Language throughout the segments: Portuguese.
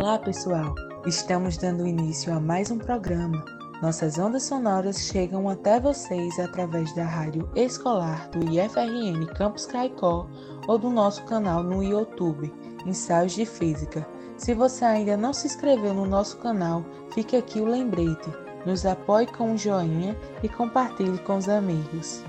Olá, pessoal! Estamos dando início a mais um programa. Nossas ondas sonoras chegam até vocês através da rádio escolar do IFRN Campus Caicó ou do nosso canal no YouTube, Ensaios de Física. Se você ainda não se inscreveu no nosso canal, fique aqui o lembrete. Nos apoie com um joinha e compartilhe com os amigos.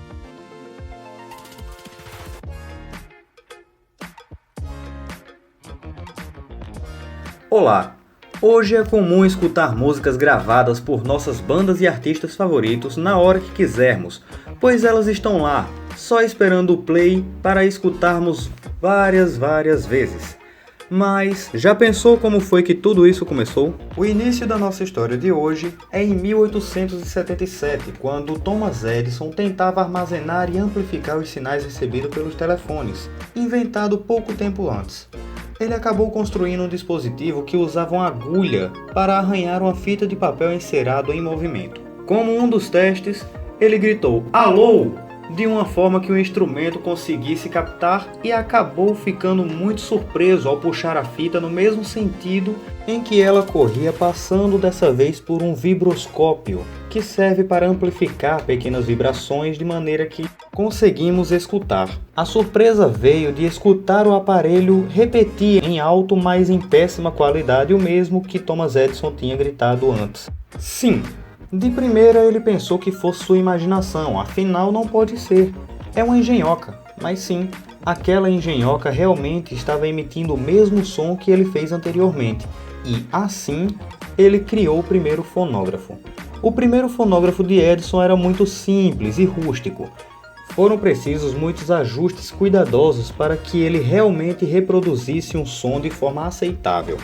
Olá! Hoje é comum escutar músicas gravadas por nossas bandas e artistas favoritos na hora que quisermos, pois elas estão lá, só esperando o play para escutarmos várias vezes. Mas já pensou como foi que tudo isso começou? O início da nossa história de hoje é em 1877, quando Thomas Edison tentava armazenar e amplificar os sinais recebidos pelos telefones, inventado pouco tempo antes. Ele acabou construindo um dispositivo que usava uma agulha para arranhar uma fita de papel encerado em movimento. Como um dos testes, ele gritou "Alô!" de uma forma que o instrumento conseguisse captar e acabou ficando muito surpreso ao puxar a fita no mesmo sentido em que ela corria, passando dessa vez por um vibroscópio, que serve para amplificar pequenas vibrações de maneira que conseguimos escutar. A surpresa veio de escutar o aparelho repetir em alto, mas em péssima qualidade, o mesmo que Thomas Edison tinha gritado antes. Sim! De primeira ele pensou que fosse sua imaginação, afinal não pode ser. É uma engenhoca, mas sim, aquela engenhoca realmente estava emitindo o mesmo som que ele fez anteriormente. E assim, ele criou o primeiro fonógrafo. O primeiro fonógrafo de Edison era muito simples e rústico. Foram precisos muitos ajustes cuidadosos para que ele realmente reproduzisse um som de forma aceitável.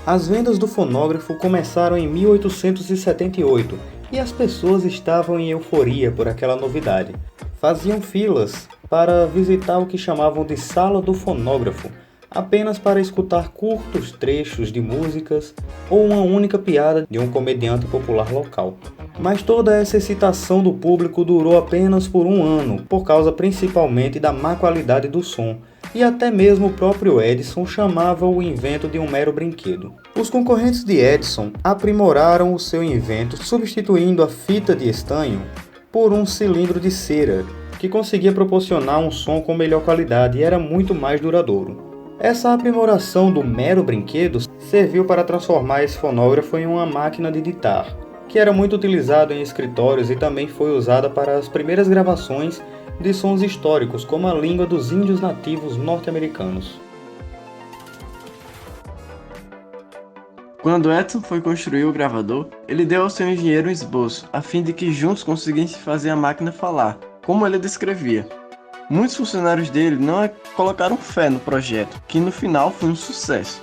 As vendas do fonógrafo começaram em 1878 e as pessoas estavam em euforia por aquela novidade. Faziam filas para visitar o que chamavam de sala do fonógrafo, apenas para escutar curtos trechos de músicas ou uma única piada de um comediante popular local. Mas toda essa excitação do público durou apenas por um ano, por causa principalmente da má qualidade do som. E até mesmo o próprio Edison chamava o invento de um mero brinquedo. Os concorrentes de Edison aprimoraram o seu invento, substituindo a fita de estanho por um cilindro de cera, que conseguia proporcionar um som com melhor qualidade e era muito mais duradouro. Essa aprimoração do mero brinquedo serviu para transformar esse fonógrafo em uma máquina de ditar, que era muito utilizado em escritórios e também foi usada para as primeiras gravações de sons históricos, como a língua dos índios nativos norte-americanos. Quando Edison foi construir o gravador, ele deu ao seu engenheiro um esboço, a fim de que juntos conseguissem fazer a máquina falar, como ele descrevia. Muitos funcionários dele não colocaram fé no projeto, que no final foi um sucesso.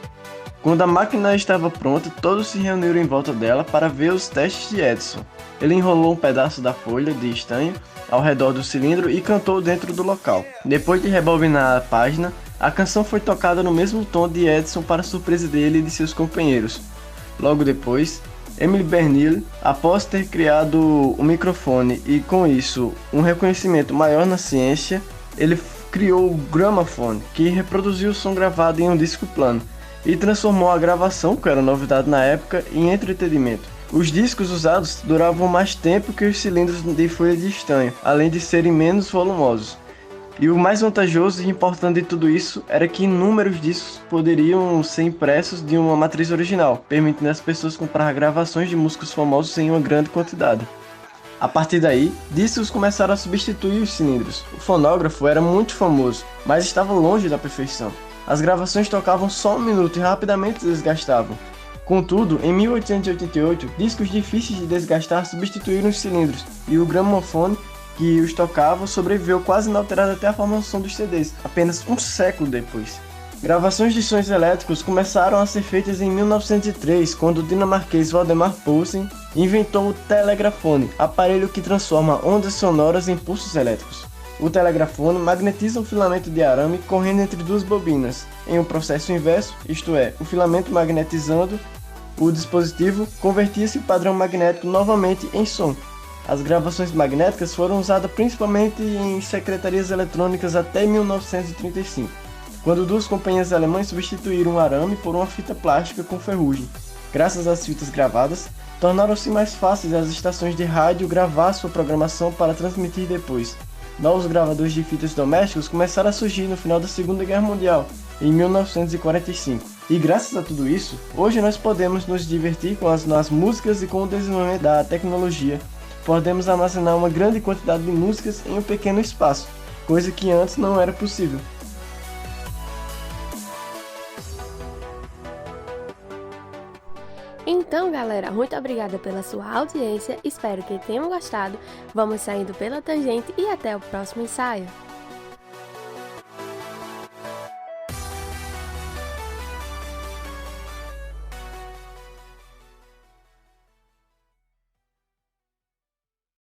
Quando a máquina estava pronta, todos se reuniram em volta dela para ver os testes de Edison. Ele enrolou um pedaço da folha de estanho ao redor do cilindro e cantou dentro do local. Depois de rebobinar a página, a canção foi tocada no mesmo tom de Edison para surpresa dele e de seus companheiros. Logo depois, Emile Bernoulli, após ter criado o microfone e com isso um reconhecimento maior na ciência, ele criou o gramofone, que reproduziu o som gravado em um disco plano e transformou a gravação, que era novidade na época, em entretenimento. Os discos usados duravam mais tempo que os cilindros de folha de estanho, além de serem menos volumosos. E o mais vantajoso e importante de tudo isso era que inúmeros discos poderiam ser impressos de uma matriz original, permitindo às pessoas comprar gravações de músicos famosos em uma grande quantidade. A partir daí, discos começaram a substituir os cilindros. O fonógrafo era muito famoso, mas estava longe da perfeição. As gravações tocavam só um minuto e rapidamente desgastavam. Contudo, em 1888, discos difíceis de desgastar substituíram os cilindros, e o gramofone que os tocava sobreviveu quase inalterado até a formação dos CDs, apenas um século depois. Gravações de sons elétricos começaram a ser feitas em 1903, quando o dinamarquês Valdemar Poulsen inventou o telegrafone, aparelho que transforma ondas sonoras em pulsos elétricos. O telegrafone magnetiza um filamento de arame correndo entre duas bobinas, em um processo inverso, isto é, o filamento magnetizando o dispositivo convertia-se o padrão magnético novamente em som. As gravações magnéticas foram usadas principalmente em secretarias eletrônicas até 1935. quando duas companhias alemãs substituíram o arame por uma fita plástica com ferrugem. Graças às fitas gravadas, tornaram-se mais fáceis as estações de rádio gravar sua programação para transmitir depois. Novos gravadores de fitas domésticos começaram a surgir no final da Segunda Guerra Mundial, em 1945. E graças a tudo isso, hoje nós podemos nos divertir com as músicas e com o desenvolvimento da tecnologia. Podemos armazenar uma grande quantidade de músicas em um pequeno espaço, coisa que antes não era possível. Então, galera, muito obrigada pela sua audiência, espero que tenham gostado. Vamos saindo pela tangente e até o próximo ensaio.